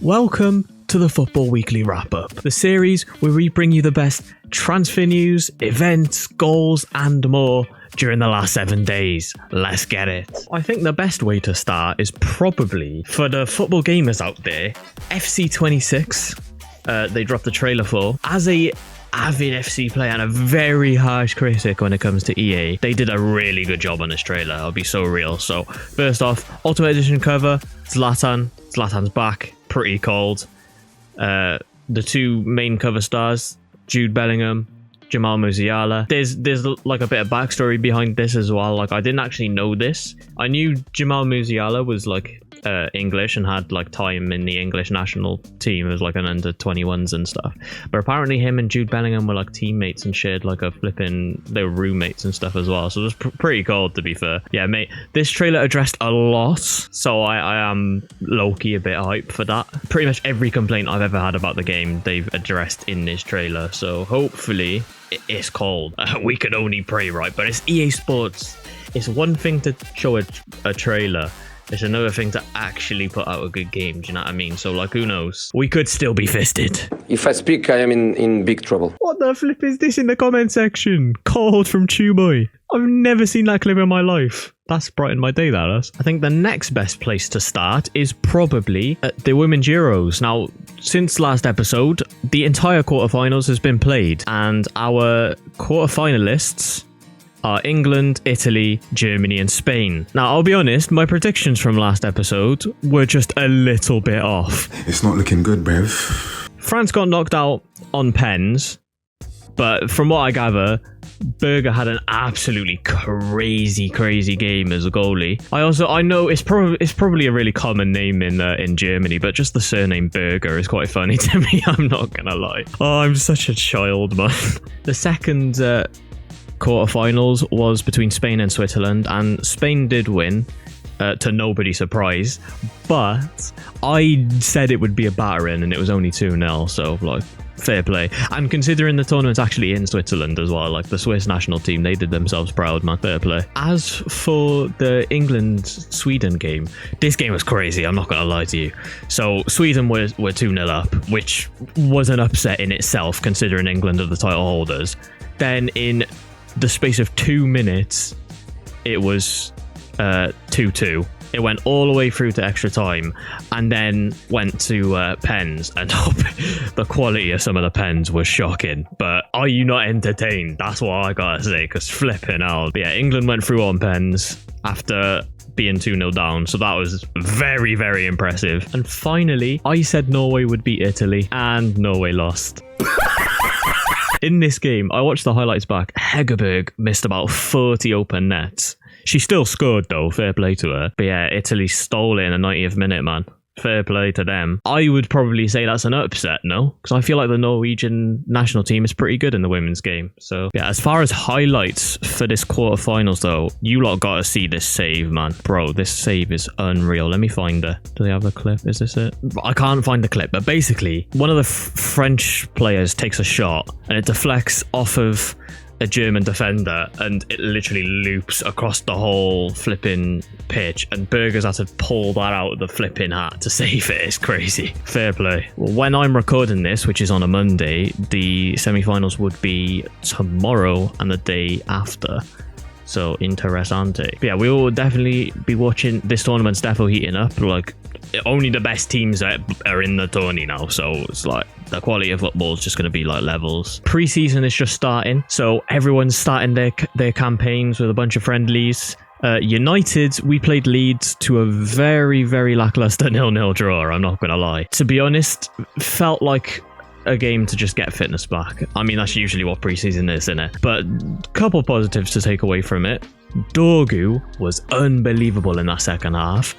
Welcome to the Football Weekly Wrap-Up, the series where we bring you the best transfer news, events, goals and more during the last 7 days. Let's get it. I think the best way to start is probably, for the football gamers out there, FC26. They dropped the trailer for. As a avid FC player and a very harsh critic when it comes to EA, they did a really good job on this trailer. I'll be so real. So first off, Ultimate Edition cover, Zlatan's back, pretty cold. The two main cover stars, Jude Bellingham, Jamal Musiala. There's like a bit of backstory behind this as well. Like, I didn't actually know this. I knew Jamal Musiala was like English and had like time in the English national team as like an under 21s and stuff, but apparently him and Jude Bellingham were like teammates and shared like they were roommates and stuff as well, so it was pretty cold, to be fair. Yeah, mate, this trailer addressed a lot, so I am low-key a bit hyped for that. Pretty much every complaint I've ever had about the game they've addressed in this trailer, so hopefully it's cold. We could only pray, right? But it's EA Sports. It's one thing to show a trailer, it's another thing to actually put out a good game, do you know what I mean? So, like, who knows? We could still be fisted. If I speak, I am in big trouble. What the flip is this in the comment section? Cold from Chewboy. I've never seen that clip in my life. That's brightened my day, that is. I think the next best place to start is probably at the Women's Euros. Now, since last episode, the entire quarterfinals has been played, and our quarterfinalists are England, Italy, Germany and Spain. Now, I'll be honest, my predictions from last episode were just a little bit off. It's not looking good, Bev. France got knocked out on pens, but from what I gather, Berger had an absolutely crazy game as a goalie. I know it's probably a really common name in Germany, but just the surname Berger is quite funny to me, I'm not gonna lie. Oh, I'm such a child, man. The second quarterfinals was between Spain and Switzerland, and Spain did win, to nobody's surprise, but I said it would be a battering and it was only 2-0, so like, fair play. And considering the tournament's actually in Switzerland as well, like the Swiss national team, they did themselves proud, man. Fair play. As for the England-Sweden game, this game was crazy, I'm not gonna lie to you. So Sweden were 2-0 up, which was an upset in itself considering England are the title holders. Then in the space of 2 minutes, it was 2-2. It went all the way through to extra time and then went to pens, and the quality of some of the pens was shocking. But are you not entertained? That's what I gotta say, because flipping out. But yeah, England went through on pens after being 2-0 down, so that was very, very impressive. And finally, I said Norway would beat Italy, and Norway lost. In this game, I watched the highlights back. Hegerberg missed about 40 open nets. She still scored though, fair play to her. But yeah, Italy stole it in the 90th minute, man. Fair play to them. I would probably say that's an upset, no? Because I feel like the Norwegian national team is pretty good in the women's game. So yeah, as far as highlights for this quarterfinals though, you lot gotta see this save, man. Bro, this save is unreal. Let me find it. Do they have a clip? Is this it? I can't find the clip, but basically, one of the French players takes a shot and it deflects off of a German defender and it literally loops across the whole flipping pitch, and Berger's had to pull that out of the flipping hat to save it. It's crazy. Fair play. Well, when I'm recording this, which is on a Monday, the semi-finals would be tomorrow and the day after. So interessante. But yeah, we will definitely be watching. This tournament's definitely heating up. Like, only the best teams are in the tourney now, so it's like the quality of football is just going to be like levels. Pre-season is just starting, so everyone's starting their campaigns with a bunch of friendlies. United, we played Leeds to a very, very lackluster 0-0 draw, I'm not going to lie. To be honest, felt like a game to just get fitness back. I mean, that's usually what pre-season is, isn't it? But couple positives to take away from it. Dorgu was unbelievable in that second half.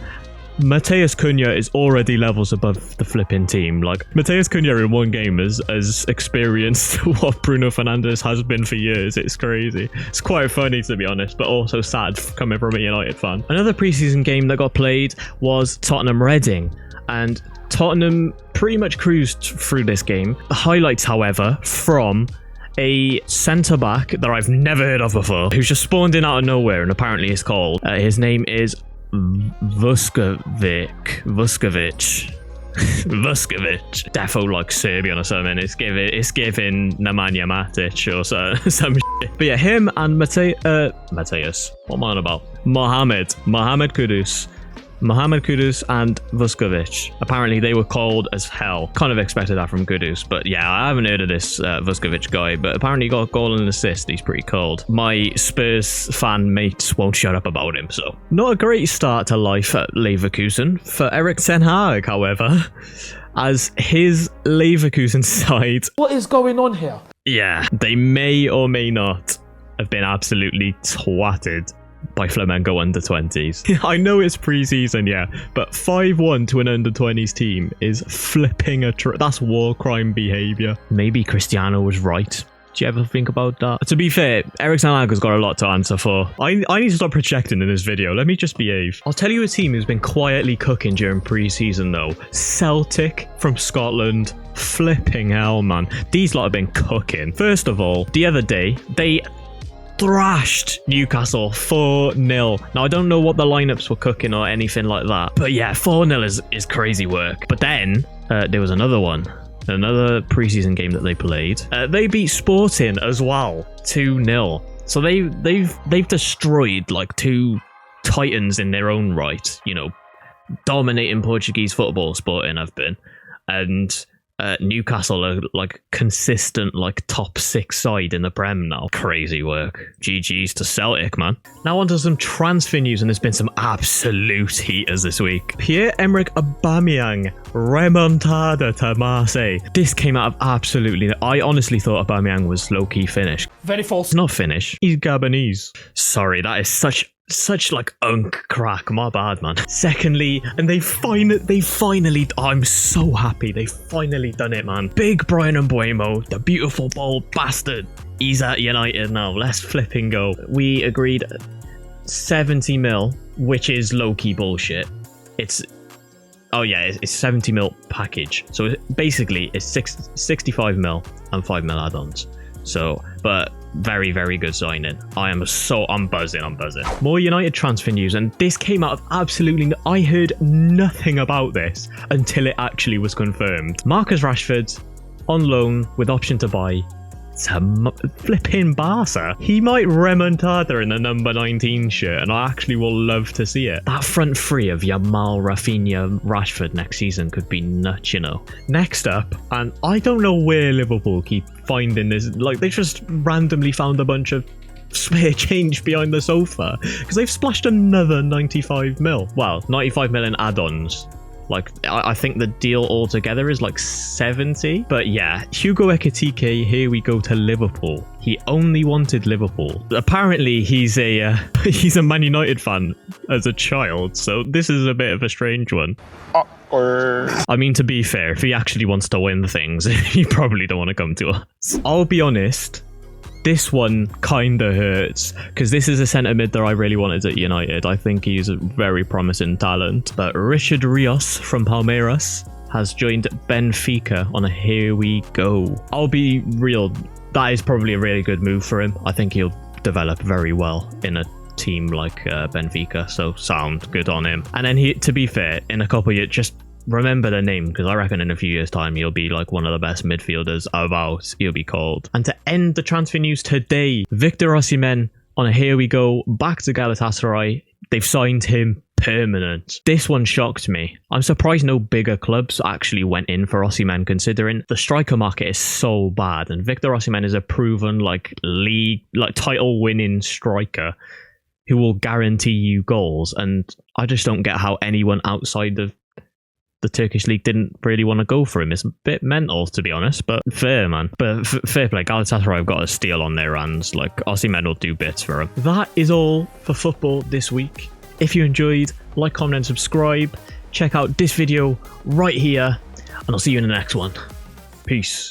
Mateus Cunha is already levels above the flipping team. Like, Mateus Cunha in one game has experienced what Bruno Fernandes has been for years. It's crazy. It's quite funny, to be honest, but also sad coming from a United fan. Another preseason game that got played was Tottenham Reading, and Tottenham pretty much cruised through this game. The highlights, however, from a centre-back that I've never heard of before, who's just spawned in out of nowhere and apparently is called. His name is Vuskovic. Vuskovic. Defo like Serbian or something. It's giving Nemanja Matic or some shit. But yeah, him and Mateus. What am I on about? Mohamed Kudus and Vuskovic. Apparently they were cold as hell. Kind of expected that from Kudus, but yeah, I haven't heard of this Vuskovic guy, but apparently he got a goal and an assist. He's pretty cold. My Spurs fan mates won't shut up about him, so. Not a great start to life at Leverkusen for Erik ten Hag, however, as his Leverkusen side. What is going on here? Yeah, they may or may not have been absolutely twatted by Flamengo under-20s. I know it's pre-season, yeah, but 5-1 to an under-20s team is flipping that's war crime behaviour. Maybe Cristiano was right. Do you ever think about that? To be fair, Erik ten Hag has got a lot to answer for. I need to stop projecting in this video. Let me just behave. I'll tell you a team who's been quietly cooking during pre-season though. Celtic from Scotland. Flipping hell, man. These lot have been cooking. First of all, the other day, they thrashed Newcastle 4-0. Now, I don't know what the lineups were cooking or anything like that, but yeah, 4-0 is crazy work. But then there was another one, another preseason game that they played. They beat Sporting as well, 2-0. So they've destroyed like two titans in their own right. You know, dominating Portuguese football. Sporting have been, and Newcastle are like consistent like top 6 side in the Prem now. Crazy work. GG's to Celtic, man. Now on to some transfer news, and there's been some absolute heaters this week. Pierre-Emerick Aubameyang remontada to Marseille. This came out of absolutely. I honestly thought Aubameyang was low-key Finnish. Very false. Not Finnish. He's Gabonese. Sorry, that is such like crack. My bad, man. Secondly, and they finally, I'm so happy they finally done it, man. Big Bryan Mbeumo, the beautiful bold bastard. He's at United now. Let's flipping go. We agreed 70 mil, which is low-key bullshit. It's 70 mil package. So basically it's 65 mil and 5 mil add-ons. So, but very, very good signing. I'm buzzing. More United transfer news, and this came out of absolutely. I heard nothing about this until it actually was confirmed. Marcus Rashford on loan with option to buy to flipping Barca. He might remontada in the number 19 shirt, and I actually will love to see it. That front three of Yamal, Rafinha, Rashford next season could be nuts, you know. Next up, and I don't know where Liverpool keep finding this, like they just randomly found a bunch of spare change behind the sofa, because they've splashed another 95 mil. Well, 95 mil in add-ons. Like, I think the deal altogether is like 70. But yeah, Hugo Ekitike, here we go to Liverpool. He only wanted Liverpool. Apparently, he's a Man United fan as a child, so this is a bit of a strange one. I mean, to be fair, if he actually wants to win things, he probably don't want to come to us. I'll be honest. This one kind of hurts, because this is a centre mid that I really wanted at United. I think he's a very promising talent. But Richard Rios from Palmeiras has joined Benfica on a here we go. I'll be real, that is probably a really good move for him. I think he'll develop very well in a team like Benfica, so sound good on him. And then to be fair, in a couple of years, just remember the name, because I reckon in a few years' time he'll be like one of the best midfielders about. He'll be called. And to end the transfer news today, Victor Osimhen on a here we go back to Galatasaray. They've signed him permanent. This one shocked me. I'm surprised no bigger clubs actually went in for Osimhen, considering the striker market is so bad, and Victor Osimhen is a proven like title winning striker who will guarantee you goals, and I just don't get how anyone outside of the Turkish league didn't really want to go for him. It's a bit mental, to be honest, but fair, man. But fair play. Galatasaray have got a steal on their hands. Like, Osimhen will do bits for him. That is all for football this week. If you enjoyed, like, comment, and subscribe. Check out this video right here, and I'll see you in the next one. Peace.